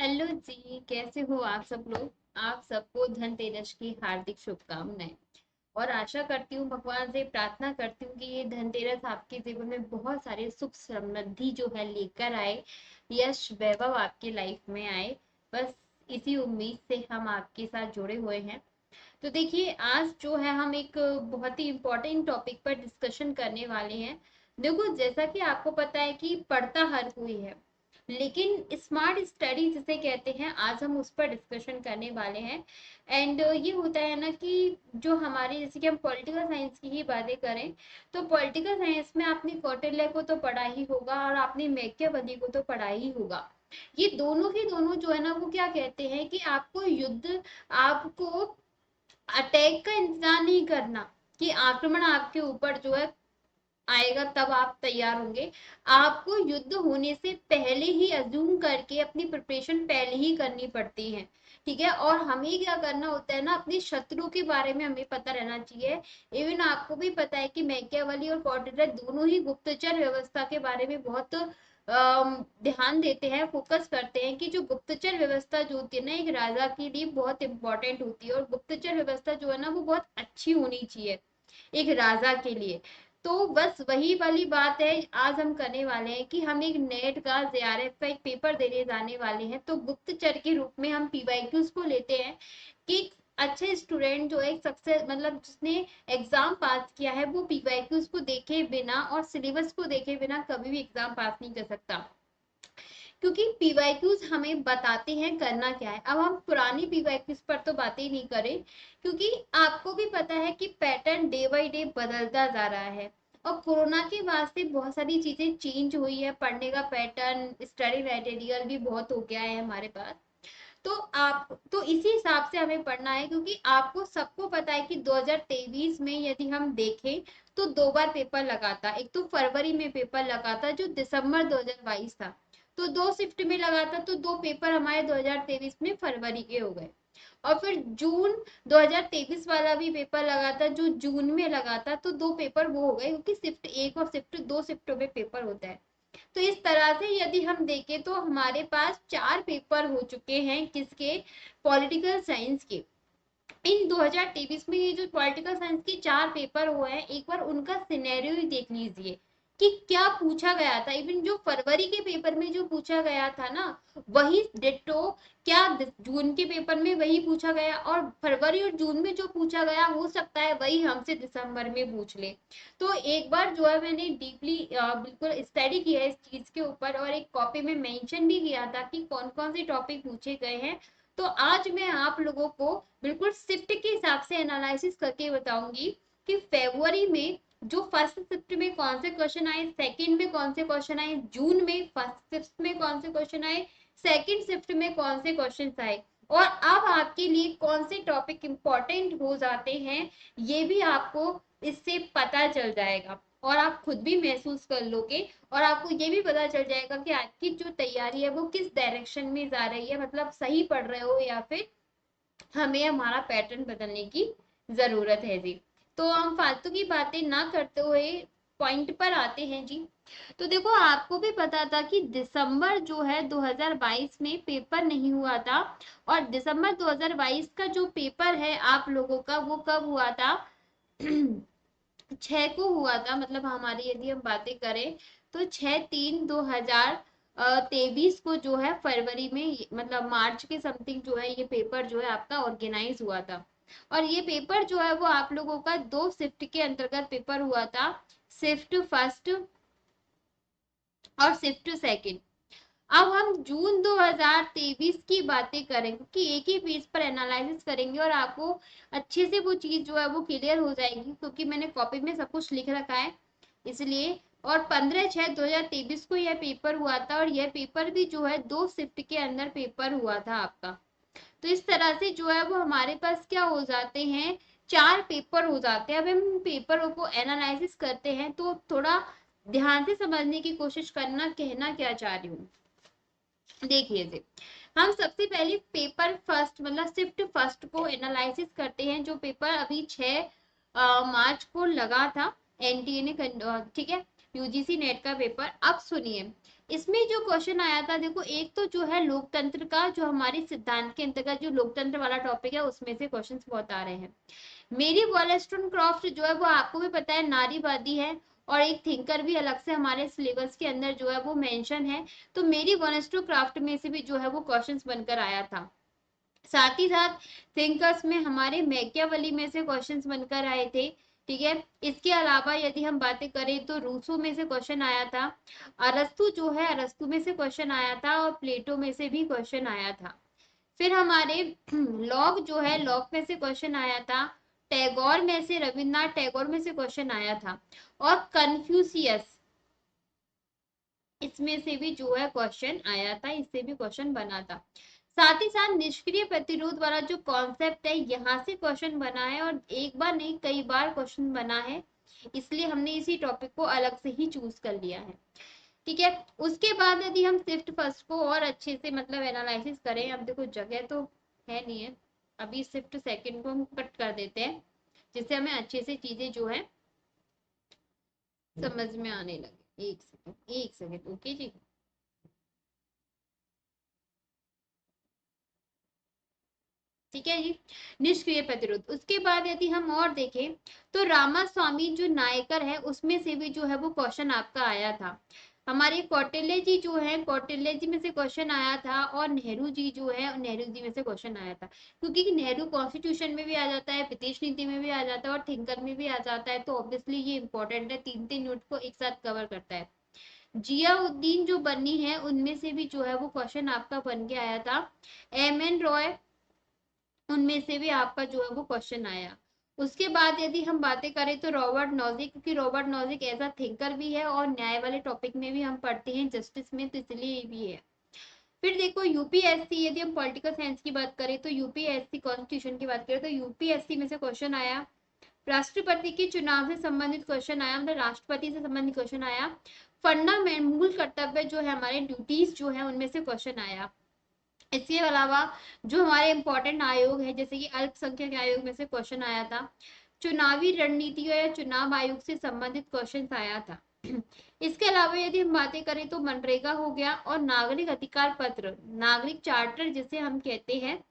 Hello जी, कैसे हो आप सब लोग। आप सबको धनतेरस की हार्दिक शुभकामनाएं। और आशा करती हूँ, भगवान से प्रार्थना करती हूँ कि ये धनतेरस आपके जीवन में बहुत सारे सुख समृद्धि जो है लेकर आए, यश वैभव आपके लाइफ में आए। बस इसी उम्मीद से हम आपके साथ जुड़े हुए हैं। तो देखिए, आज जो है हम एक बहुत ही इम्पोर्टेंट टॉपिक पर डिस्कशन करने वाले हैं। देखो, जैसा कि आपको पता है कि पढ़ता हर कोई है, लेकिन स्मार्ट स्टडी जिसे कहते हैं, आज हम उस पर डिस्कशन करने वाले हैं। एंड ये होता है ना कि जो हमारे, जैसे कि हम पॉलिटिकल साइंस की ही बातें करें, तो पॉलिटिकल साइंस में आपने कौटिल्य को तो पढ़ा ही होगा और आपने मैकियावेली को तो पढ़ा ही होगा। ये दोनों ही दोनों जो है ना, वो क्या कहते हैं कि आपको युद्ध, आपको अटैक का इंतजार नहीं करना कि आक्रमण आपके ऊपर जो है आएगा तब आप तैयार होंगे। आपको युद्ध होने से पहले ही अज्यूम करके अपनी प्रिपरेशन पहले ही करनी पड़ती है। ठीक है, और हमें क्या करना होता है ना, अपने शत्रु के बारे में हमें पता रहना चाहिए। इवन आपको भी पता है कि मैकियावेली और कौटिल्य दोनों ही गुप्तचर व्यवस्था के बारे में बहुत ध्यान देते हैं, फोकस करते हैं कि जो गुप्तचर व्यवस्था जो होती है ना, एक राजा के लिए बहुत इंपॉर्टेंट होती है, और गुप्तचर व्यवस्था जो है ना, वो बहुत अच्छी होनी चाहिए एक राजा के लिए। तो बस वही वाली बात है, आज हम करने वाले हैं कि हम एक नेट का जेआरएफ का एक पेपर देने जाने वाले हैं। तो गुप्तचर के रूप में हम पीवाईक्यूज को लेते हैं कि अच्छे स्टूडेंट जो है सक्सेस, मतलब जिसने एग्जाम पास किया है, वो पीवाईक्यूज को देखे बिना और सिलेबस को देखे बिना कभी भी एग्जाम पास नहीं कर सकता, क्योंकि पीवाईक्यूज हमें बताते हैं करना क्या है। अब हम पुरानी पीवाईक्यूज पर तो बातें ही नहीं करें, क्योंकि आपको भी पता है कि पैटर्न डे बाई डे बदलता जा रहा है, और कोरोना के बाद से बहुत सारी चीजें चेंज हुई है। पढ़ने का पैटर्न, स्टडी मटेरियल भी बहुत हो गया है हमारे पास। तो आप तो इसी हिसाब से हमें पढ़ना है, क्योंकि आपको सबको पता है कि 2023 में यदि हम देखें तो दो बार पेपर लगा था। एक तो फरवरी में पेपर लगा था जो दिसंबर 2022 था, तो दो शिफ्ट में लगा था, तो दो पेपर हमारे 2023 में फरवरी के हो गए। और फिर जून 2023 वाला भी पेपर लगा था जो जून में लगा था, तो दो पेपर वो हो गए, क्योंकि शिफ्ट एक और शिफ्ट दो शिफ्टों में पेपर होता है। तो इस तरह से यदि हम देखें तो हमारे पास चार पेपर हो चुके हैं, किसके, पॉलिटिकल साइंस के। इन 2023 में ये जो पॉलिटिकल साइंस के चार पेपर हुए हैं, एक बार उनका सिनेरियो ही देख लीजिए कि क्या पूछा गया था। इवन जो फरवरी के पेपर में जो पूछा गया था ना, वही डिट्टो क्या जून के पेपर में वही पूछा गया, और फरवरी और जून में जो पूछा गया हो सकता है वही हमसे दिसंबर में पूछ ले। तो एक बार जो है मैंने डीपली बिल्कुल स्टडी किया है इस चीज के ऊपर, और एक कॉपी में मेंशन भी किया था कि कौन कौन से टॉपिक पूछे गए हैं। तो आज मैं आप लोगों को बिल्कुल शिफ्ट के हिसाब से एनालिसिस करके बताऊंगी कि फरवरी में जो फर्स्ट शिफ्ट में कौन से क्वेश्चन आए, सेकंड में कौन से क्वेश्चन आए, जून में फर्स्ट शिफ्ट में कौन से क्वेश्चन आए, सेकंड शिफ्ट में कौन से क्वेश्चन आए, और अब आपके लिए कौन से टॉपिक इंपॉर्टेंट हो जाते हैं, ये भी आपको इससे पता चल जाएगा, और आप खुद भी महसूस कर लोगे। और आपको ये भी पता चल जाएगा कि आपकी जो तैयारी है वो किस डायरेक्शन में जा रही है, मतलब सही पढ़ रहे हो या फिर हमें हमारा पैटर्न बदलने की जरूरत है जी। तो हम फालतू की बातें ना करते हुए पॉइंट पर आते हैं जी। तो देखो, आपको भी पता था कि दिसंबर जो है 2022 में पेपर नहीं हुआ था, और दिसंबर 2022 का जो पेपर है आप लोगों का, वो कब हुआ था 6 को हुआ था। मतलब हमारी यदि हम बातें करें तो 6/3/2023 को जो है फरवरी में, मतलब मार्च के समथिंग जो है ये पेपर जो है आपका ऑर्गेनाइज हुआ था। और ये पेपर जो है वो आप लोगों का दो शिफ्ट के अंतर्गत पेपर हुआ था, शिफ्ट फर्स्ट और शिफ्ट सेकंड। अब हम जून 2023 की बातें करेंगे कि एक ही पेज पर एनालिसिस करेंगे, और आपको अच्छे से वो चीज जो है वो क्लियर हो जाएगी, क्योंकि मैंने कॉपी में सब कुछ लिख रखा है इसलिए। और 15/6/2023 को यह पेपर हुआ था, और यह पेपर भी जो है दो शिफ्ट के अंदर पेपर हुआ था आपका। तो इस तरह से जो है वो हमारे पास क्या हो जाते हैं, चार पेपर हो जाते हैं। अब हम पेपरों को एनालिसिस करते हैं, तो थोड़ा ध्यान से समझने की कोशिश करना, कहना क्या चाह रही हूँ। देखिए जी, हम सबसे पहले पेपर फर्स्ट, मतलब शिफ्ट फर्स्ट को एनालिसिस करते हैं, जो पेपर अभी 6 मार्च को लगा था, एनटीए ने ठीक है। यूजीसी नेट का पेपर। अब सुनिए, इसमें जो क्वेश्चन आया था, देखो एक तो जो है लोकतंत्र का, जो हमारे सिद्धांत के अंतर्गत जो लोकतंत्र वाला टॉपिक है उसमें से क्वेश्चंस बहुत आ रहे हैं। मेरी वॉलस्टोनक्रॉफ्ट जो है वो आपको भी पता है नारीवादी है, और एक थिंकर भी अलग से हमारे सिलेबस के अंदर जो है वो मेंशन है। तो मेरी वॉलस्टोनक्रॉफ्ट में से भी जो है वो क्वेश्चंस बनकर आया था। साथ ही साथ थिंकर्स में हमारे मैकियावेली में से क्वेश्चंस बनकर आए थे। ठीक है, इसके अलावा यदि हम बातें करें तो रूसो में से क्वेश्चन आया था, अरस्तु जो है अरस्तु में से क्वेश्चन आया था, और प्लेटो में से भी क्वेश्चन आया था। फिर हमारे लॉक जो है, लॉक में से क्वेश्चन आया था, टैगोर में से, रविन्द्रनाथ टैगोर में से क्वेश्चन आया था, और कन्फ्यूशियस इसमें से भी जो है क्वेश्चन आया था, इससे भी क्वेश्चन बना था। साथ ही साथ निष्क्रिय प्रतिरोध वाला जो कॉन्सेप्ट है, यहाँ से क्वेश्चन बना है, और एक बार नहीं कई बार क्वेश्चन बना है, इसलिए हमने इसी टॉपिक को अलग से ही चूज कर लिया है। ठीक है, उसके बाद यदि हम शिफ्ट फर्स्ट को और अच्छे से मतलब एनालिसिस करें, अब देखो जगह तो है नहीं है, अभी शिफ्ट सेकंड को हम कट कर देते हैं, जिससे हमें अच्छे से चीजें जो है समझ में आने लगे। एक सेकंड, एक सेकंड, ओके जी। ठीक है जी, निष्क्रिय प्रतिरोध। उसके बाद यदि हम और देखें तो रामास्वामी जो नायकर है उसमें से भी जो है वो क्वेश्चन आपका आया था। हमारे कौटिल्य जी जो है, कौटिल्य जी में से क्वेश्चन आया था, और नेहरू जी जो है, नेहरू जी में से क्वेश्चन आया था, क्योंकि नेहरू कॉन्स्टिट्यूशन में भी आ जाता है, ब्रिटिश नीति में भी आ जाता है, और थिंकर में भी आ जाता है, तो ऑब्वियसली ये इंपॉर्टेंट है, तीन तीन यूनिट को एक साथ कवर करता है। जियाउद्दीन जो बनी है उनमें से भी जो है वो क्वेश्चन आपका बन के आया था। एम एन रॉय, उनमें से भी आपका जो है वो क्वेश्चन आया। उसके बाद यदि हम बातें करें तो रॉबर्ट नॉजिक, क्योंकि Robert Nozick as a thinker भी है, और न्याय वाले टॉपिक में भी हम पढ़ते हैं जस्टिस में, तो इसलिए ये भी है। फिर देखो यूपीएससी, यदि हम पॉलिटिकल साइंस की बात करें तो यूपीएससी, कॉन्स्टिट्यूशन की बात करें तो यूपीएससी में से क्वेश्चन आया, राष्ट्रपति के चुनाव से संबंधित क्वेश्चन आया, मतलब राष्ट्रपति से संबंधित क्वेश्चन आया, फंडामेंट मूल कर्तव्य जो है हमारे ड्यूटीज जो है उनमें से क्वेश्चन आया। इसके अलावा जो हमारे इंपॉर्टेंट आयोग है, जैसे कि अल्पसंख्यक आयोग में से क्वेश्चन आया था, चुनावी रणनीतियों या चुनाव आयोग से संबंधित क्वेश्चन आया था। इसके अलावा यदि हम बातें करें तो मनरेगा हो गया, और नागरिक अधिकार पत्र, नागरिक चार्टर जिसे हम कहते हैं,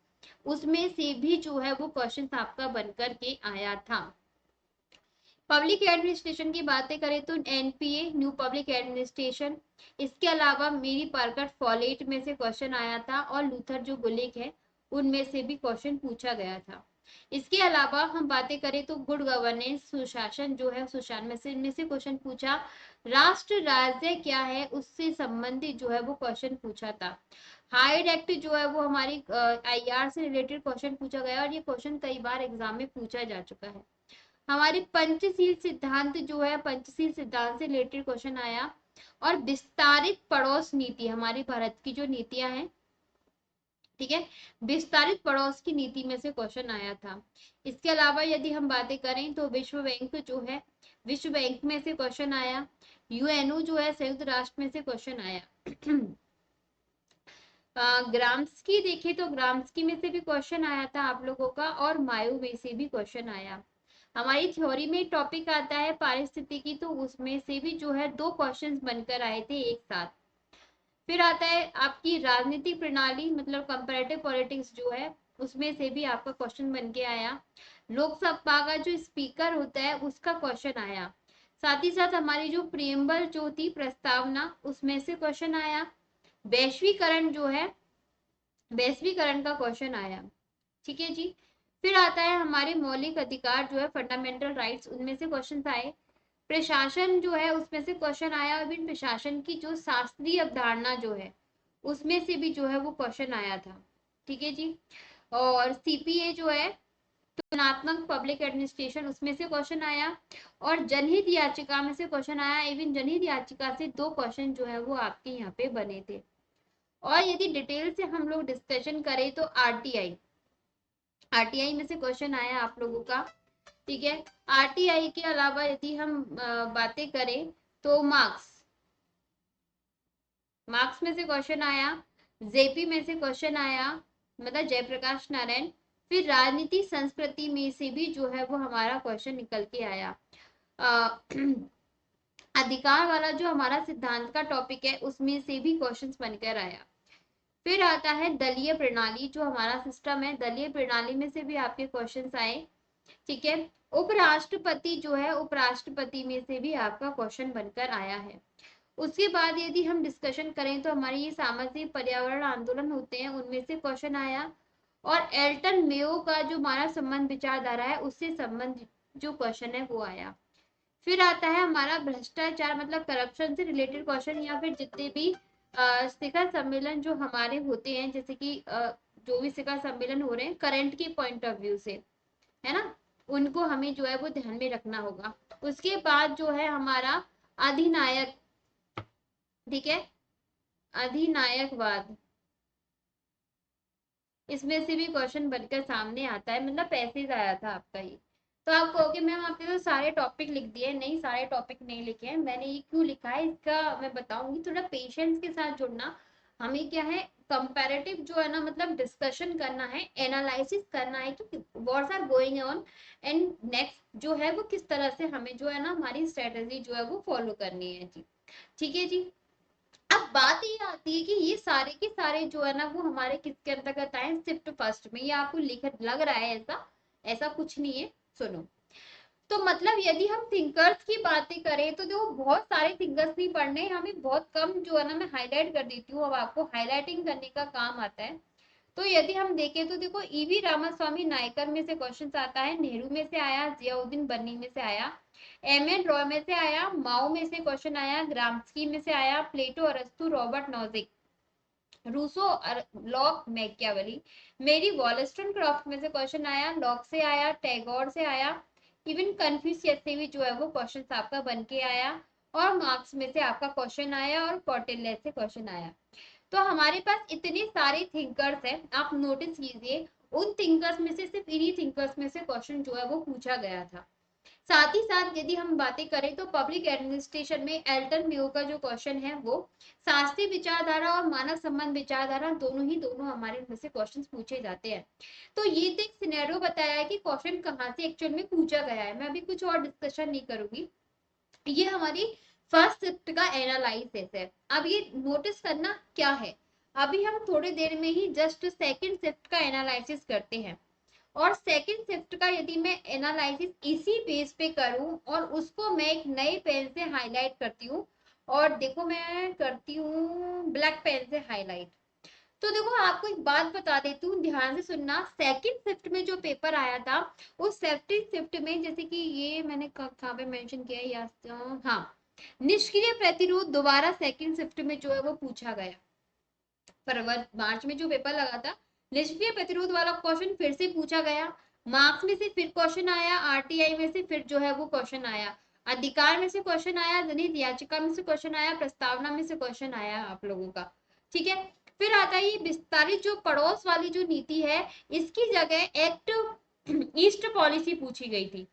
उसमें से भी जो है वो क्वेश्चन आपका बनकर के आया था। पब्लिक एडमिनिस्ट्रेशन की बातें करें तो एनपीए, न्यू पब्लिक एडमिनिस्ट्रेशन, इसके अलावा मेरी पार्कर फॉलेट में से क्वेश्चन आया था, और लूथर जो गुलिक है उनमें से भी क्वेश्चन पूछा गया था। इसके अलावा हम बातें करें तो गुड गवर्नेंस, सुशासन जो है, सुशासन में से इनमें से क्वेश्चन पूछा। राष्ट्र राज्य क्या है उससे संबंधित जो है वो क्वेश्चन पूछा था। हाइड एक्ट जो है वो हमारी आईआर से रिलेटेड क्वेश्चन पूछा गया, और ये क्वेश्चन कई बार एग्जाम में पूछा जा चुका है। हमारे पंचशील सिद्धांत जो है, पंचशील सिद्धांत से रिलेटेड क्वेश्चन आया, और विस्तारित पड़ोस नीति, हमारी भारत की जो नीतियां हैं, ठीक है, विस्तारित पड़ोस की नीति में से क्वेश्चन आया था। इसके अलावा यदि हम बातें करें तो विश्व बैंक जो है, विश्व बैंक में से क्वेश्चन आया, यूएनओ जो है संयुक्त राष्ट्र में से क्वेश्चन आया। ग्राम्सकी देखे तो ग्राम्सकी में से भी क्वेश्चन आया था आप लोगों का, और मायो में से भी क्वेश्चन आया। हमारी थ्योरी में टॉपिक आता है पारिस्थितिकी, तो उसमें से भी जो है दो क्वेश्चंस बनकर आए थे एक साथ। फिर आता है आपकी राजनीतिक प्रणाली, मतलब कंपैरेटिव पॉलिटिक्स जो है, उसमें से भी आपका क्वेश्चन बन के आया। लोकसभा का जो स्पीकर होता है उसका क्वेश्चन आया। साथ ही साथ हमारी जो प्रियम्बल जो थी प्रस्तावना, उसमें से क्वेश्चन आया। वैश्वीकरण जो है, वैश्वीकरण का क्वेश्चन आया। ठीक है जी। फिर आता है हमारे मौलिक अधिकार जो है, फंडामेंटल राइट्स, उनमें से क्वेश्चन आए। प्रशासन जो है उसमें से क्वेश्चन आया, और फिर प्रशासन की जो शास्त्रीय अवधारणा जो है उसमें से भी जो है वो क्वेश्चन आया था। ठीक है जी। और सीपीए जो है, तुलनात्मक पब्लिक एडमिनिस्ट्रेशन, उसमें से क्वेश्चन आया, और जनहित याचिका में से क्वेश्चन आया। इवन जनहित याचिका से दो क्वेश्चन जो है वो आपके यहाँ पे बने थे। और यदि डिटेल से हम लोग डिस्कशन करें तो आरटीआई, आरटीआई में से क्वेश्चन आया आप लोगों का। ठीक है, आरटीआई के अलावा यदि हम बातें करें तो मार्क्स, मार्क्स में से क्वेश्चन आया, जेपी में से क्वेश्चन आया, मतलब जयप्रकाश नारायण। फिर राजनीति संस्कृति में से भी जो है वो हमारा क्वेश्चन निकल के आया। अधिकार वाला जो हमारा सिद्धांत का टॉपिक है उसमें से भी क्वेश्चंस बनकर आया। फिर आता है दलीय प्रणाली, जो हमारा सिस्टम है दलीय प्रणाली में से भी आपके क्वेश्चंस आए। ठीक है, उपराष्ट्रपति जो है उपराष्ट्रपति में से भी आपका क्वेश्चन बनकर आया है। उसके बाद यदि हम डिस्कशन करें तो हमारे ये सामाजिक पर्यावरण आंदोलन होते हैं उनमें से क्वेश्चन आया। और एल्टन मेयो का जो मानव संबंध विचारधारा है उससे संबंधित जो क्वेश्चन है वो आया। फिर आता है हमारा भ्रष्टाचार मतलब करप्शन से रिलेटेड क्वेश्चन, या फिर जितने भी शिखर सम्मेलन जो हमारे होते हैं, जैसे कि जो भी शिखर सम्मेलन हो रहे हैं करंट के पॉइंट ऑफ व्यू से, है ना, उनको हमें जो है वो ध्यान में रखना होगा। उसके बाद जो है हमारा अधिनायक, ठीक है, अधिनायकवाद, इसमें से भी क्वेश्चन बनकर सामने आता है, मतलब पैसेज आया था आपका ये। तो आप कहोगे मैम आपने तो सारे टॉपिक लिख दिए, नहीं सारे टॉपिक नहीं लिखे हैं, मैंने ये क्यों लिखा है इसका मैं बताऊंगी। थोड़ा पेशेंस के साथ जुड़ना, हमें क्या है कंपैरेटिव जो है ना मतलब डिस्कशन करना है, एनालिसिस करना है कि what's are going on and next जो है वो किस तरह से हमें जो है ना हमारी स्ट्रेटेजी जो है वो फॉलो करनी है जी। ठीक है जी। अब बात ये आती है कि ये सारे के सारे जो है ना वो हमारे किसके अंतर्गत आए, शिफ्ट फर्स्ट में। ये आपको लिख लग रहा है ऐसा, ऐसा कुछ नहीं है, सुनो। तो मतलब यदि हम थिंकर्स की बातें करें तो देखो बहुत सारे थिंकर्स नहीं पढ़ने, हमें बहुत कम जो है ना मैं हाईलाइट कर देती हूँ, अब आपको हाईलाइटिंग करने का काम आता है। तो यदि हम देखें तो देखो ईवी रामास्वामी नायकर में से क्वेश्चन आता है, नेहरू में से आया, जियाउद्दीन बन्नी में से आया, एम एन रॉय में से आया, माओ में से क्वेश्चन आया, ग्राम्स्की में से आया, प्लेटो अरस्तु Robert Nozick, Rousseau Locke Machiavelli, Mary वॉलस्टोन craft में से क्वेश्चन आया, लॉक से आया, टैगोर से आया, इवन कन्फ्यूशियस से भी जो है वो क्वेश्चन आपका बन के आया, और मार्क्स में से आपका क्वेश्चन आया, और कौटिल्य से क्वेश्चन आया। तो हमारे पास इतने सारे थिंकर्स हैं, आप नोटिस कीजिए उन थिंकर्स में से सिर्फ इन्हीं थिंकर्स में से क्वेश्चन जो है वो पूछा गया था। साथ ही साथ यदि हम बातें करें तो पब्लिक एडमिनिस्ट्रेशन में एल्टन मेयो का जो क्वेश्चन है वो शास्त्रीय विचारधारा और मानव संबंध विचारधारा दोनों हमारे में से क्वेश्चन पूछे जाते हैं। तो ये तो एक सिनेरियो बताया है कि क्वेश्चन कहाँ से एक्चुअल में पूछा गया है, मैं अभी कुछ और डिस्कशन नहीं करूंगी। ये हमारी फर्स्ट शिफ्ट का एनालिसिस है। अब ये नोटिस करना क्या है, अभी हम थोड़ी देर में ही जस्ट सेकंड शिफ्ट का एनालिसिस करते हैं। और सेकंड शिफ्ट का यदि मैं एनालिसिस इसी बेस पे करूं और उसको मैं एक नए पेन से हाईलाइट करती हूँ, और देखो मैं करती हूँ ब्लैक पेन से हाईलाइट। तो देखो आपको एक बात बता देती हूँ, ध्यान से सुनना। सेकंड शिफ्ट में जो पेपर आया था उस सेकंड शिफ्ट में जैसे कि ये मैंने कहाँ पे मेंशन किया है या हाँ, निष्क्रिय प्रतिरोध दोबारा सेकंड शिफ्ट में जो है वो पूछा गया। फरवरी मार्च में जो पेपर लगा था निष्क्रिय प्रतिरोध वाला क्वेश्चन फिर से पूछा गया, मार्क्स में से फिर क्वेश्चन आया, आरटीआई में से फिर जो है वो क्वेश्चन आया, अधिकार में से क्वेश्चन आया, जनहित याचिका में से क्वेश्चन आया, प्रस्तावना में से क्वेश्चन आया आप लोगों का। ठीक है, फिर आता है ये विस्तारित जो पड़ोस वाली जो नीति है, इसकी जगह एक्ट ईस्ट पॉलिसी पूछी गई थी।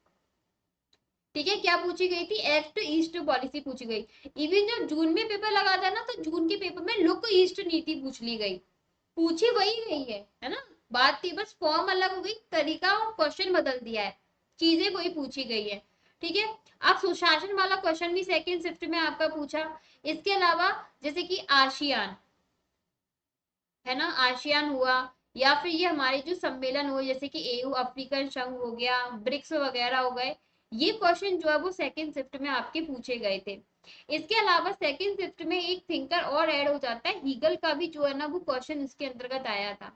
ठीक है, क्या पूछी गई थी, एक्ट ईस्ट पॉलिसी पूछी गई। इवन जो जून में पेपर लगा था ना तो जून के पेपर में लुक ईस्ट नीति पूछ ली गई, पूछी वही गई है ना, बात थी बस फॉर्म अलग हो गई, तरीका और क्वेश्चन बदल दिया है, चीजें वही पूछी गई है। ठीक है, अब सुशासन वाला क्वेश्चन भी सेकंड शिफ्ट में आपका पूछा। इसके अलावा जैसे कि आशियान है ना, आशियान हुआ, या फिर ये हमारे जो सम्मेलन हुए जैसे कि एयू अफ्रीकन संघ हो गया, ब्रिक्स वगैरह हो गए, ये क्वेश्चन जो है वो सेकंड शिफ्ट में आपके पूछे गए थे। इसके अलावा सेकंड शिफ्ट में एक थिंकर और ऐड हो जाता है, हीगल का भी जो है ना वो क्वेश्चन इसके अंतर्गत आया था।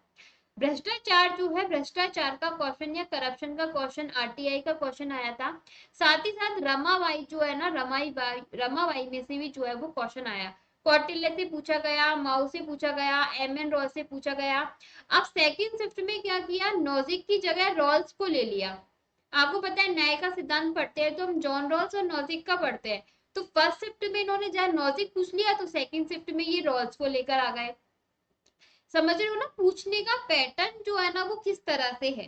भ्रष्टाचार जो है, भ्रष्टाचार का क्वेश्चन या करप्शन का क्वेश्चन आरटीआई का क्वेश्चन आया था। साथ ही साथ रमाबाई जो है ना, रमाबाई में से भी जो है वो क्वेश्चन आया, कौटिल्य से पूछा गया, माओ से पूछा गया, एम एन रॉय से पूछा गया। अब सेकंड शिफ्ट में क्या किया, नॉजिक की जगह रॉल्स को ले लिया। आपको पता है न्याय का सिद्धांत पढ़ते हैं तो हम जॉन रॉल्स और नॉजिक का पढ़ते हैं, तो फर्स्ट शिफ्ट में इन्होंने जहाँ नॉजिक पूछ लिया तो सेकंड शिफ्ट में ये रॉल्स को लेकर आ गए। समझ रहे हो ना, पूछने का पैटर्न जो है ना वो किस तरह से है।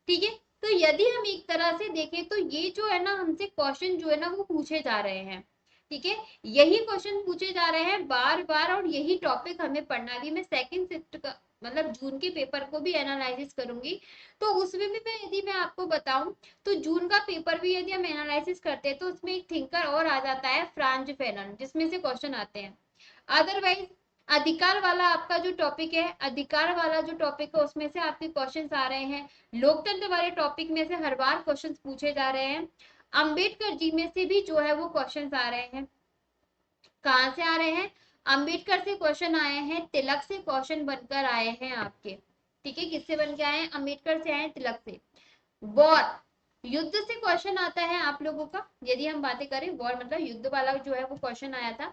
ठीक है, तो यदि हम एक तरह से देखें तो ये जो है ना हमसे क्वेश्चन जो है ना वो पूछे जा रहे हैं। ठीक है, यही क्वेश्चन पूछे जा रहे हैं बार बार, और यही टॉपिक हमें पढ़ना भी। मैं सेकंड शिफ्ट का मतलब जून के पेपर को भी एनालिसिस करूंगी। तो उसमें भी मैं यदि मैं आपको बताऊं तो जून का पेपर भी यदि हम एनालिसिस करते हैं तो उसमें एक थिंकर और आ जाता है, फ्रांज फैनन, जिसमें से क्वेश्चन आते हैं। अदरवाइज अधिकार वाला आपका जो टॉपिक है, अधिकार वाला जो टॉपिक है उसमें से आपके क्वेश्चंस आ रहे हैं। लोकतंत्र वाले टॉपिक में से हर बार क्वेश्चंस पूछे जा रहे हैं। अंबेडकर जी में से भी जो है वो क्वेश्चंस आ रहे हैं। कहाँ से आ रहे हैं? अंबेडकर से क्वेश्चन आए हैं, तिलक से क्वेश्चन बनकर आए हैं आपके। ठीक है, किससे बन के आए हैं? अंबेडकर से आए हैं, तिलक से। वॉर, युद्ध से क्वेश्चन आता है आप लोगों का, यदि हम बातें करें वॉर मतलब युद्ध वाला जो है वो क्वेश्चन आया था।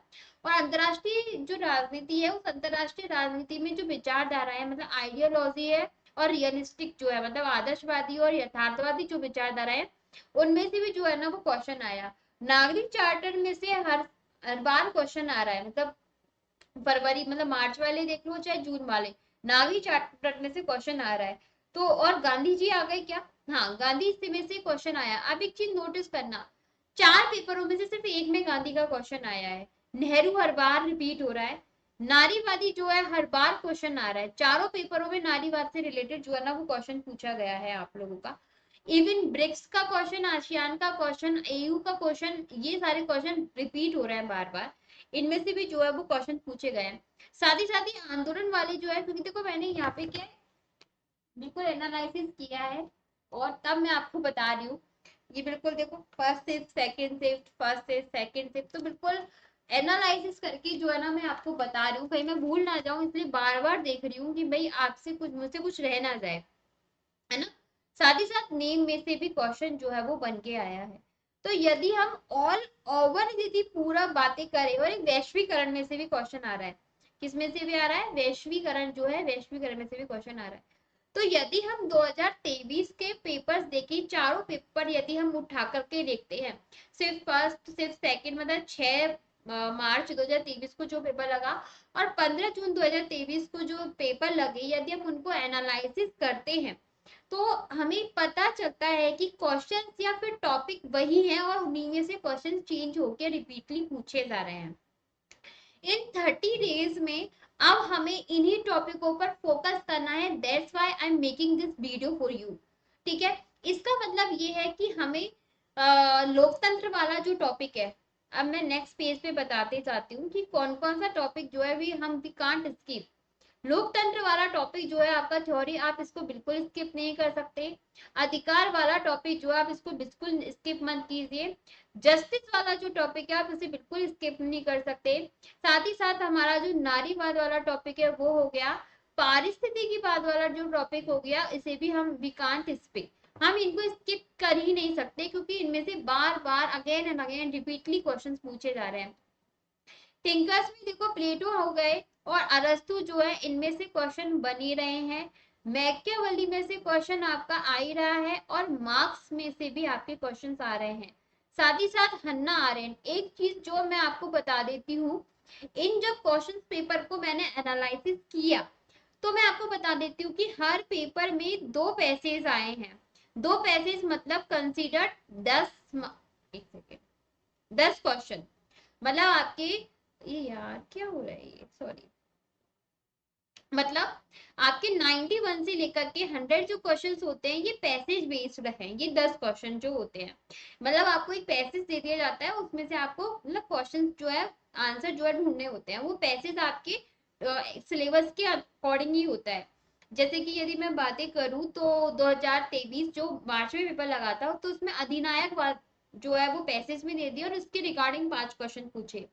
और अंतरराष्ट्रीय जो राजनीति है, उस अंतरराष्ट्रीय राजनीति में जो विचारधारा है, मतलब आइडियोलॉजी है और रियलिस्टिक जो है, मतलब आदर्शवादी और यथार्थवादी जो विचारधारा है, उनमें से भी जो है ना वो क्वेश्चन आया। नागरिक चार्टर में से हर बार क्वेश्चन आ रहा है, मतलब फरवरी मतलब मार्च वाले देख लो चाहे जून वाले, नागरिक चार्टर में से क्वेश्चन आ रहा है। तो और गांधी जी आ गए क्या? हाँ, गांधी से में से क्वेश्चन आया। अब एक चीज नोटिस करना, 4 पेपरों में से सिर्फ एक में गांधी का क्वेश्चन आया है। नेहरू हर बार रिपीट हो रहा है। नारीवादी जो है हर बार क्वेश्चन आ रहा है, चारों पेपरों में नारीवाद से रिलेटेड जो है ना वो क्वेश्चन पूछा गया है आप लोगों का। इवन ब्रिक्स का क्वेश्चन, आसियान का क्वेश्चन, एयू का क्वेश्चन, ये सारे क्वेश्चन रिपीट हो रहे हैं बार बार। इनमें से भी जो है वो क्वेश्चन पूछे गए हैं। साथ ही आंदोलन वाले जो है, क्योंकि देखो मैंने यहाँ पे क्या बिल्कुल एनालिसिस किया है और तब मैं आपको बता रही हूँ। ये बिल्कुल देखो, first shift, second shift, first shift, second shift, तो बिल्कुल एनालिसिस करके जो है ना मैं आपको बता रही हूँ, कहीं मैं भूल ना जाऊं, इसलिए बार बार देख रही हूँ कि भाई आपसे कुछ, मुझसे कुछ रह ना जाए, है ना। साथ ही साथ नेम में से भी क्वेश्चन जो है वो बन के आया है। तो यदि हम ऑल ओवर यदि पूरा बातें करें, और एक वैश्वीकरण में से भी क्वेश्चन आ रहा है, किस में से भी आ रहा है? वैश्वीकरण जो है, वैश्वीकरण में से भी क्वेश्चन आ रहा है। तो यदि हम 2023 के पेपर्स देखें, चारों पेपर यदि हम उठा करके देखते हैं, सिर्फ फर्स्ट सिर्फ सेकंड, मतलब 6 मार्च 2023 को जो पेपर लगा और 15 जून 2023 को जो पेपर लगे, यदि हम उनको एनालिसिस करते हैं तो हमें पता चलता है कि क्वेश्चंस या फिर टॉपिक वही है और उन्हीं में से क्वेश्चन चेंज होकर रिपीटली पूछे जा रहे हैं। इन 30 डेज में अब हमें इन्हीं टॉपिकों पर फोकस करना है। That's why I am making this video for you. ठीक है, इसका मतलब ये है कि हमें लोकतंत्र वाला जो टॉपिक है, अब मैं नेक्स्ट पेज पे बताते जाती हूँ कि कौन कौन सा टॉपिक जो है भी हम भी कांट स्किप। लोकतंत्र वाला टॉपिक जो है आपका थ्योरी, आप इसको बिल्कुल स्किप नहीं कर सकते। अधिकार वाला टॉपिक जो है आप इसको बिल्कुल स्किप मत कीजिए। जस्टिस वाला जो टॉपिक है आप इसे बिल्कुल स्किप नहीं कर सकते। साथ ही साथ हमारा जो नारीवाद वाला टॉपिक है वो हो गया। पारिस्थितिकीवाद वाला जो टॉपिक हो गया, इसे भी हम वी कांट स्किप, हम इनको स्किप कर ही नहीं सकते, क्योंकि इनमें से बार बार again and again repeatedly questions पूछे जा रहे हैं। थिंकर्स में देखो प्लेटो हो गए और अरस्तु जो है, इनमें से क्वेश्चन बन ही रहे हैं। मैकियावेली में से क्वेश्चन आपका आ ही रहा है और मार्क्स में से भी आपके क्वेश्चंस आ रहे हैं। साथ ही साथ हन्ना आरेंट, एक चीज जो मैं आपको बता देती हूँ, इन जब क्वेश्चन पेपर को मैंने एनालिसिस किया तो मैं आपको बता देती हूँ कि हर पेपर में 2 पैसेज आए हैं। 2 पैसेज मतलब कंसिडर 10 क्वेश्चन, मतलब आपके, ये यार क्या हो रहा है ये, सॉरी, मतलब आपके 91 से लेकर के 100 जो क्वेश्चंस होते हैं ये पैसेज बेस्ड हैं। ये 10 क्वेश्चन जो होते हैं, मतलब आपको एक पैसेज दे दिया जाता है, उसमें से आपको मतलब क्वेश्चन जो है, आंसर जो है ढूंढने होते हैं। वो पैसेज आपके सिलेबस के अकॉर्डिंग ही होता है। जैसे कि यदि मैं बातें करूं तो 2023 जो मार्च में पेपर लगा था, तो उसमें अधिनायक जो है वो पैसेज में दे दिया और उसके रिगार्डिंग 5 क्वेश्चन पूछे,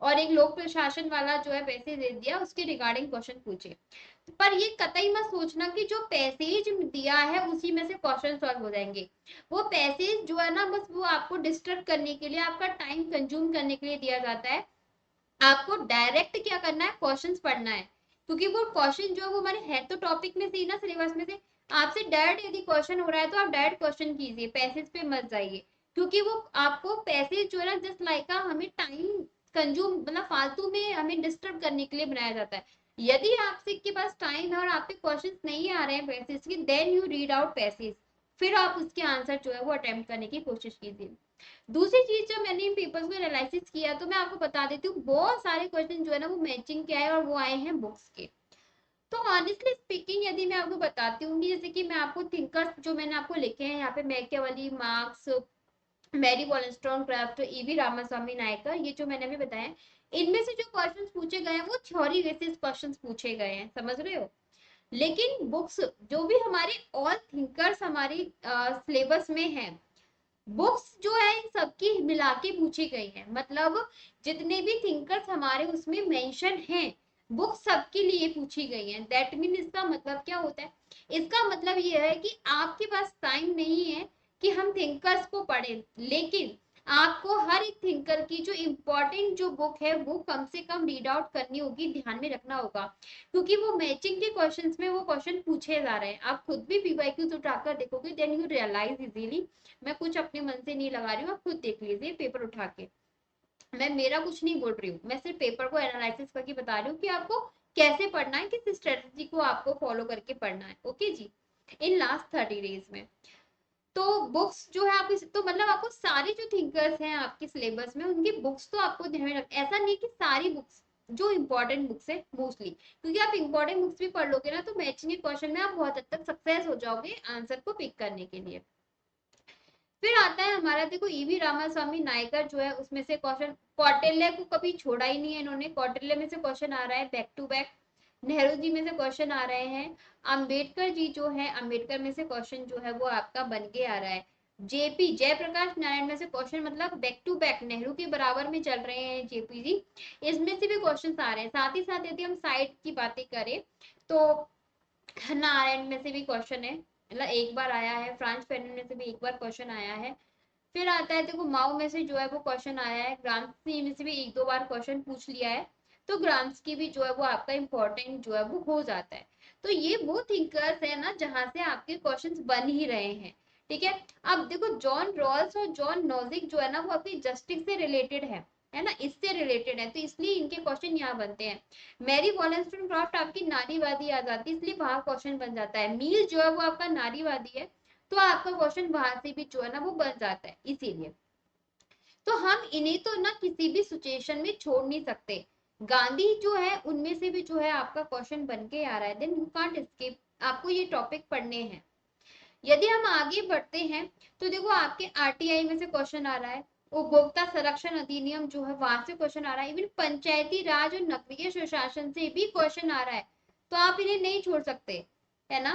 और एक लोक प्रशासन वाला जो है पैसेज दे दिया, उसके रिगार्डिंग क्वेश्चन पूछे। पर ये कतई मत सोचना कि जो पैसेज दिया है उसी में से क्वेश्चन सॉल्व हो जाएंगे। वो पैसेज जो है ना, बस वो आपको डिस्टर्ब करने के लिए, आपका टाइम कंज्यूम करने के लिए दिया जाता है। आपको डायरेक्ट क्या करना है, क्वेश्चंस पढ़ना है, क्योंकि वो क्वेश्चन जो है वो हमारे है तो टॉपिक में से ही ना, सिलेबस में से। आपसे डायरेक्ट यदि क्वेश्चन हो रहा है तो आप डायरेक्ट क्वेश्चन कीजिए, पैसेज पे मत जाइए, क्योंकि वो आपको पैसेज जो है ना जस्ट लाइक हमें टाइम कंज्यूम, मतलब फालतू में हमें डिस्टर्ब करने के लिए बनाया जाता है। यदि आपसे के पास टाइम है और आप पे क्वेश्चन नहीं आ रहे हैं पैसेज के, then you read out passage, फिर आप उसके आंसर जो है वो अटेम्प्ट करने की कोशिश कीजिए। दूसरी चीज, जब मैंने इन पेपर्स को एनालिसिस किया तो मैं आपको बता देती हूँ, बहुत सारे क्वेश्चन जो है ना वो मैचिंग के आए और वो आए हैं बुक्स के। तो ऑनेस्टली स्पीकिंग यदि मैं आपको बताती हूँ, जैसे कि मैं आपको थिंकर्स जो मैंने आपको लिखे हैं यहाँ पे, Machiavelli, Marx, Mary Wollstonecraft, E V Ramaswamy Naicker, ये जो मैंने अभी बताया, इनमें से जो क्वेश्चंस पूछे गए हैं वो थ्योरी बेसिस क्वेश्चंस पूछे गए हैं, समझ रहे हो। लेकिन बुक्स जो भी हमारे ऑल थिंकर्स हमारी सिलेबस में है, बुक्स जो है इन सबकी मिला के पूछी गई है, मतलब जितने भी थिंकर्स हमारे उसमें मेंशन हैं, बुक सबके लिए पूछी गई है। दैट मीन इसका मतलब क्या होता है, इसका मतलब ये है कि आपके पास टाइम नहीं है कि हम थिंकर्स को पढ़ें, लेकिन आपको हर एक थिंकर की जो इम्पोर्टेंट जो बुक है वो कम से कम रीड आउट करनी होगी, ध्यान में रखना होगा, क्योंकि वो मैचिंग के क्वेश्चंस में वो क्वेश्चन पूछे जा रहे हैं। आप खुद भी पीवाईक्यूज उठाकर देखोगे, देन यू रियलाइज इजीली, मैं कुछ अपने मन से नहीं लगा रही हूँ, आप खुद देख लीजिए पेपर उठा के, मैं मेरा कुछ नहीं बोल रही हूँ, मैं सिर्फ पेपर को एनालिसिस करके बता रही हूँ कि आपको कैसे पढ़ना है, किस स्ट्रेटजी को आपको फॉलो करके पढ़ना है। ओके जी, इन लास्ट 30 डेज में तो बुक्स जो है आपकी, तो मतलब आपको सारे जो थिंकर्स हैं आपके सिलेबस में उनकी बुक्स तो आपको ध्यान में रख, ऐसा नहीं कि सारी बुक्स, जो इंपॉर्टेंट बुक्स है मोस्टली, क्योंकि आप इंपॉर्टेंट बुक्स भी पढ़ लोगे ना तो मैचिंग के क्वेश्चन में आप बहुत हद तक सक्सेस हो जाओगे आंसर को पिक करने के लिए। फिर आता है हमारा, देखो ईवी रामास्वामी नायकर जो है उसमें से क्वेश्चन, कौटिल्य को कभी छोड़ा ही नहीं है इन्होंने, कौटिल्य में से क्वेश्चन आ रहा है back to back, Nehru ji में से क्वेश्चन आ रहे हैं, अंबेडकर जी जो है अंबेडकर में से क्वेश्चन जो है वो आपका बन के आ रहा है, जेपी जयप्रकाश नारायण में से क्वेश्चन, मतलब बैक टू बैक नेहरू के बराबर में चल रहे हैं जेपी जी, इसमें से भी क्वेश्चन आ रहे हैं। साथ ही साथ यदि हम साइड की बातें करें तो नारायण में से भी क्वेश्चन है, मतलब एक बार आया है, फ्रांस फेर्डिनेंड में से भी एक बार क्वेश्चन आया है। फिर आता है देखो माओ में से जो है वो क्वेश्चन आया है, ग्राम्सी में से भी एक दो बार क्वेश्चन पूछ लिया है, तो ग्राम्सकी भी जो है वो आपका इंपॉर्टेंट जो है वो हो जाता है। तो ये वो थिंकर्स है ना जहां से आपके क्वेश्चंस बन ही रहे हैं, ठीक है। अब देखो जॉन रॉल्स और जॉन नोजिक जो है ना वो आपकी जस्टिस से रिलेटेड है ना, इससे रिलेटेड है, तो इसलिए इनके क्वेश्चन यहाँ बनते हैं। मैरी वॉलस्टोनक्राफ्ट आपकी नारीवादी आ जाती है, इसलिए वहां क्वेश्चन बन जाता है। मील जो है वो आपका नारीवादी है, तो आपका क्वेश्चन वहां से भी जो है ना वो बन जाता है, इसीलिए तो हम इन्हें तो ना किसी भी सिचुएशन में छोड़ नहीं सकते। गांधी जो है उनमें से भी जो है आपका क्वेश्चन बन के आ रहा है, देन यू कांट एस्केप, आपको ये टॉपिक पढ़ने हैं। यदि हम आगे बढ़ते हैं तो देखो आपके आरटीआई में से क्वेश्चन आ रहा है, उपभोक्ता संरक्षण अधिनियम जो है वहां से क्वेश्चन आ रहा है, इवन पंचायती राज और नगरीय सुशासन से भी क्वेश्चन आ रहा है, तो आप इन्हें नहीं छोड़ सकते, है ना।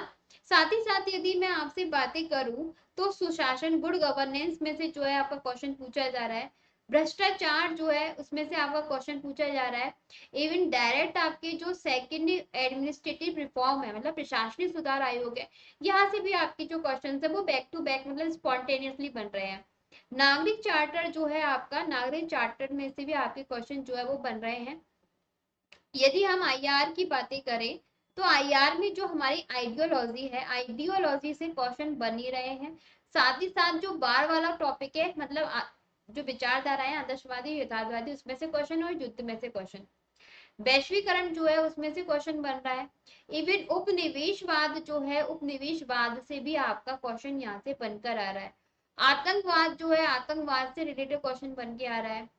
साथ ही साथ यदि मैं आपसे बातें करूं तो सुशासन गुड गवर्नेंस में से जो है आपका क्वेश्चन पूछा जा रहा है, भ्रष्टाचार जो है उसमें से आपका क्वेश्चन पूछा जा रहा है, इवन डायरेक्ट आपके जो सेकंड एडमिनिस्ट्रेटिव रिफॉर्म है, मतलब प्रशासनिक सुधार आयोग है, यहाँ से भी आपके जो क्वेश्चन है वो बैक टू बैक मतलब स्पॉन्टेनियसली बन रहे हैं। नागरिक चार्टर जो है आपका, नागरिक चार्टर में से भी आपके क्वेश्चन जो है वो बन रहे हैं। यदि हम आईआर की बातें करें तो आईआर में जो हमारी आइडियोलॉजी है, आइडियोलॉजी से क्वेश्चन बन ही रहे हैं। साथ ही साथ जो बार वाला टॉपिक है, मतलब जो विचारधारा है आदर्शवादी यथार्थवादी, उसमें से क्वेश्चन और युद्ध में से क्वेश्चन, वैश्वीकरण जो है उसमें से क्वेश्चन बन रहा है। इवन उपनिवेशवाद जो है, उपनिवेशवाद से भी आपका क्वेश्चन यहाँ से बनकर आ रहा है। आतंकवाद जो है, आतंकवाद से रिलेटेड क्वेश्चन बन के आ रहा है,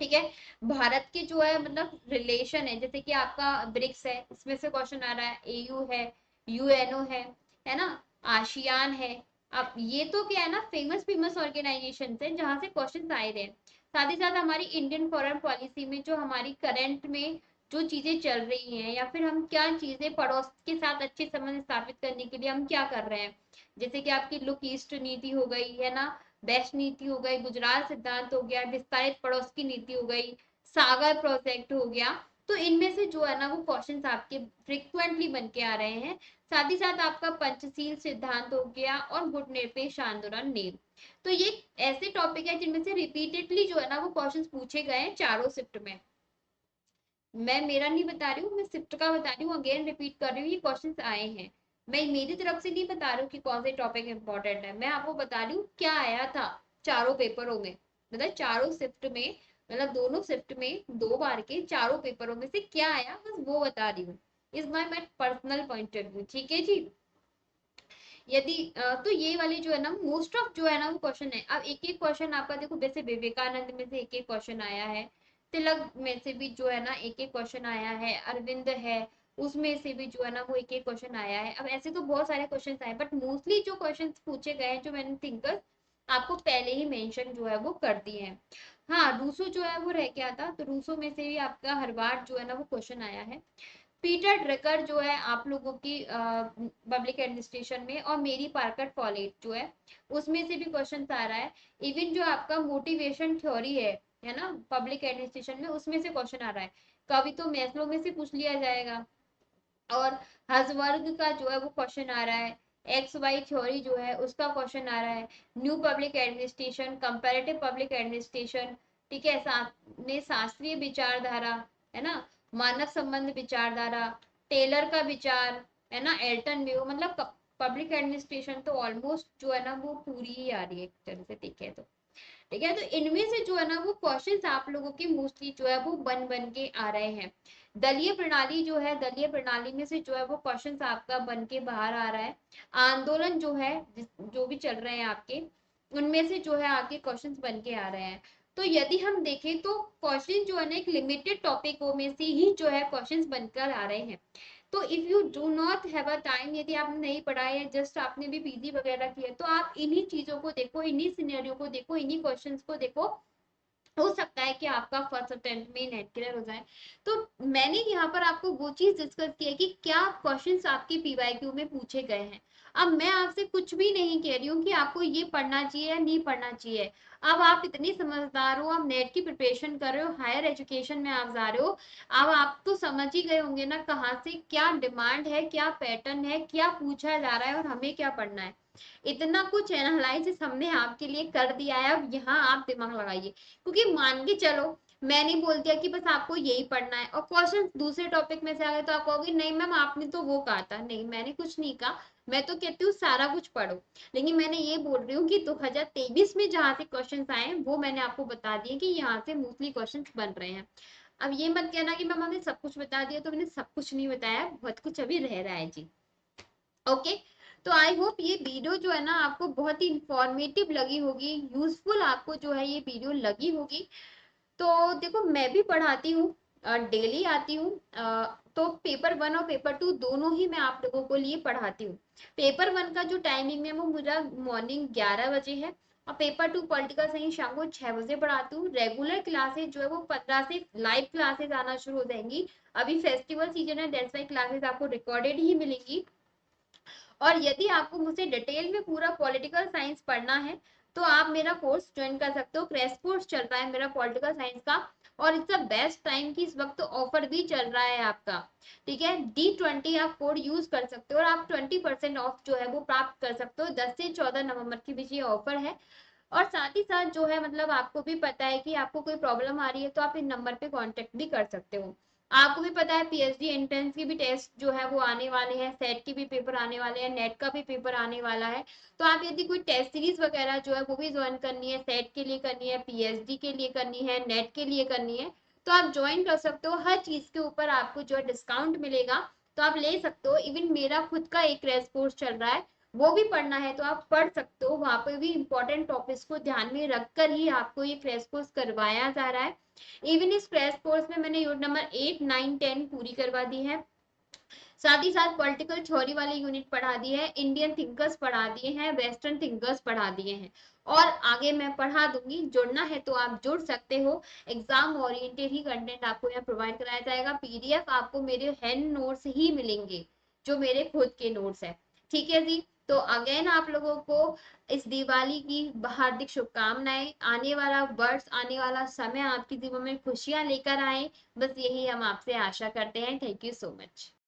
ठीक है। भारत के जो है मतलब रिलेशन है, जैसे कि आपका ब्रिक्स है, इसमें से क्वेश्चन आ रहा है, एयू है, यूएनओ है ना, आशियान है। अब ये तो क्या है ना, फेमस फेमस ऑर्गेनाइजेशन है जहां से क्वेश्चन आए रहे हैं। साथ ही साथ हमारी इंडियन फॉरेन पॉलिसी में जो हमारी करंट में जो चीजें चल रही हैं, या फिर हम क्या चीजें पड़ोस के साथ अच्छे संबंध स्थापित करने के लिए हम क्या कर रहे हैं, जैसे कि आपकी लुक ईस्ट नीति हो गई है ना, बेस्ट नीति हो गई, गुजरात सिद्धांत हो गया, विस्तारित पड़ोस की नीति हो गई, सागर प्रोजेक्ट हो गया, तो इनमें से जो है ना वो क्वेश्चंस आपके फ्रिक्वेंटली बन के आ रहे हैं। साथ ही साथ आपका पंचशील सिद्धांत हो गया और गुटनिरपेक्ष आंदोलन नेम, तो ये ऐसे टॉपिक है जिनमें से रिपीटेडली जो है ना वो क्वेश्चंस पूछे गए हैं चारों शिफ्ट में। मैं मेरा नहीं बता रही हूँ, मैं शिफ्ट का बता रही हूँ, अगेन रिपीट कर रही हूँ, ये क्वेश्चंस आए हैं। मैं मेरी तरफ से नहीं बता रही हूँ कि कौन से टॉपिक इंपॉर्टेंट है, मैं आपको बता रही हूँ क्या आया था चारों पेपरों में, मतलब चारों शिफ्ट में, मतलब दोनों शिफ्ट में 2 बार के चारों पेपरों में से क्या आया, बस वो बता रही हूँ। Is my personal point of view, ठीक है जी। यदि तो ये वाले जो है ना मोस्ट ऑफ जो है ना वो क्वेश्चन है। अब एक एक क्वेश्चन आपका देखो, वैसे विवेकानंद में से एक एक क्वेश्चन आया है, तिलक में से भी जो है ना एक एक क्वेश्चन आया है, अरविंद है, उसमें से भी जो है ना वो एक एक क्वेश्चन आया है। अब ऐसे तो बहुत सारे क्वेश्चन आए, बट मोस्टली जो क्वेश्चन पूछे गए हैं, जो मैंने थिंकर्स आपको पहले ही मेंशन जो है वो कर दिए हैं। हाँ, रूसो जो है वो रह गया था, तो रूसो में से भी आपका हर बार जो है ना वो क्वेश्चन आया है। पीटर ड्रकर जो है आप लोगों की पब्लिक एडमिनिस्ट्रेशन में, और मेरी पार्कर फॉलेट जो है उसमें से भी क्वेश्चन आ रहा है। इवन जो आपका मोटिवेशन थ्योरी है ना पब्लिक एडमिनिस्ट्रेशन में, उसमें से क्वेश्चन आ रहा है। कभी तो मैस्लो में से पूछ लिया जाएगा। और हर्जबर्ग का जो है वो क्वेश्चन आ रहा है। एक्स वाई थ्योरी जो है उसका क्वेश्चन आ रहा है। New public administration, comparative public administration, ठीक है, में शास्त्रीय विचारधारा, है ना, मानव संबंध विचारधारा, टेलर का विचार, है ना, एल्टन व्यू, मतलब पब्लिक एडमिनिस्ट्रेशन तो ऑलमोस्ट जो है ना वो पूरी ही आ रही है एक तरह से देखे तो। ठीक है, तो इनमें से जो है ना वो क्वेश्चंस आप लोगों के मोस्टली जो है वो बन बन के आ रहे हैं। दलीय प्रणाली जो है, दलीय प्रणाली में से जो है वो क्वेश्चंस आपका बन के बाहर आ रहा है। आंदोलन जो है, जो भी चल रहे हैं आपके, उनमें से जो है आपके क्वेश्चंस बन के आ रहे हैं। तो यदि हम देखें तो क्वेश्चन जो है ना एक लिमिटेड टॉपिकों में से ही जो है क्वेश्चंस बनकर आ रहे हैं। तो if you do not have a time, यदि आपने नहीं पढ़ा है, जस्ट आपने भी पीजी वगैरह किया, तो आप इन्हीं चीजों को देखो, इन्हीं सिनेरियो को देखो, इन्हीं क्वेश्चंस को देखो। हो सकता है कि आपका फर्स्ट अटेम्प्ट में नेट क्लियर हो जाए। तो मैंने यहाँ पर आपको वो चीज डिस्कस की है कि क्या क्वेश्चंस आपके पीवाईक्यू में पूछे गए हैं। अब मैं आपसे कुछ भी नहीं कह रही हूँ कि आपको ये पढ़ना चाहिए या नहीं पढ़ना चाहिए। अब आप इतनी समझदार हो, आप नेट की प्रिपरेशन कर रहे हो, हायर एजुकेशन में आप जा रहे हो। अब आप तो समझ ही गए होंगे ना कहाँ से क्या डिमांड है, क्या पैटर्न है, क्या पूछा जा रहा है और हमें क्या पढ़ना है। इतना कुछ एनालाइसिस हमने आपके लिए कर दिया है, अब यहाँ आप दिमाग लगाइए। क्योंकि मान के चलो मैंने बोल दिया कि बस आपको यही पढ़ना है, और क्वेश्चन दूसरे टॉपिक में से आ गए, तो आप कहोगे नहीं मैम आपने तो वो कहा था। नहीं, मैंने कुछ नहीं कहा। मैं तो कहती हूँ सारा कुछ पढ़ो। लेकिन मैंने ये बोल रही हूँ कि 2023 में जहाँ से क्वेश्चन आए वो मैंने आपको बता दिए कि यहाँ से मोस्टली क्वेश्चन बन रहे हैं। अब ये मत कहना कि मैम हमने सब कुछ बता दिया, तो मैंने सब कुछ नहीं बताया, बहुत कुछ अभी रह रहा है जी। ओके, तो आई होप ये वीडियो जो है ना आपको बहुत ही इंफॉर्मेटिव लगी होगी, यूजफुल आपको जो है ये वीडियो लगी होगी। तो देखो मैं भी पढ़ाती हूँ, डेली आती हूँ, तो पेपर 1 और पेपर 2 दोनों ही मैं आप लोगों को लिए पढ़ाती हूँ। पेपर 1 का जो टाइमिंग है वो मेरा मॉर्निंग 11 बजे है, और पेपर 2 पॉलिटिकल साइंस शाम को 6 बजे पढ़ाती हूँ। रेगुलर क्लासेस जो है वो 15 से लाइव क्लासेस आना शुरू हो जाएंगी। अभी फेस्टिवल सीजन है, दैट्स वाई क्लासेस आपको रिकॉर्डेड ही मिलेंगी। और यदि आपको मुझसे डिटेल में पूरा पॉलिटिकल साइंस पढ़ना है, तो आप मेरा कोर्स ज्वाइन कर सकते हो। क्रैश कोर्स चल रहा है मेरा पॉलिटिकल साइंस का, और इट्स द बेस्ट टाइम की इस वक्त ऑफर भी चल रहा है आपका। ठीक है, D20 आप कोड यूज कर सकते हो, और आप 20% ऑफ जो है वो प्राप्त कर सकते हो। 10 से 14 नवंबर के बीच ये ऑफर है। और साथ ही साथ जो है मतलब आपको भी पता है कि आपको कोई प्रॉब्लम आ रही है, तो आप इन नंबर पे कांटेक्ट भी कर सकते हो। आपको भी पता है पीएचडी एंट्रेंस की भी टेस्ट जो है वो आने वाले हैं, सेट के भी पेपर आने वाले हैं, नेट का भी पेपर आने वाला है। तो आप यदि कोई टेस्ट सीरीज वगैरह जो है वो भी ज्वाइन करनी है, सेट के लिए करनी है, पीएचडी के लिए करनी है, नेट के लिए करनी है, तो आप ज्वाइन कर सकते हो। हर चीज के ऊपर आपको जो है डिस्काउंट मिलेगा, तो आप ले सकते हो। इवन मेरा खुद का एक क्रैश कोर्स चल रहा है, वो भी पढ़ना है तो आप पढ़ सकते हो। वहां पे भी इंपॉर्टेंट टॉपिक्स को ध्यान में रखकर ही आपको ये क्रैश कोर्स करवाया जा रहा है। इवन इस क्रैश कोर्स में मैंने यूनिट नंबर 8, 9, 10 पूरी करवा दी है। साथ ही साथ पॉलिटिकल थ्योरी वाले यूनिट पढ़ा दिए हैं, इंडियन थिंकर्स पढ़ा दिए हैं, वेस्टर्न थिंकर्स पढ़ा दिए हैं, और आगे मैं पढ़ा दूंगी। जुड़ना है तो आप जुड़ सकते हो। एग्जाम ओरिएंटेड ही कंटेंट आपको यहाँ प्रोवाइड कराया जाएगा। पीडीएफ आपको मेरे हैंड नोट्स ही मिलेंगे, जो मेरे खुद के नोट्स है। ठीक है जी, तो अगेन आप लोगों को इस दिवाली की हार्दिक शुभकामनाएं। आने वाला वर्ष, आने वाला समय आपके जीवन में खुशियां लेकर आए, बस यही हम आपसे आशा करते हैं। Thank you so much.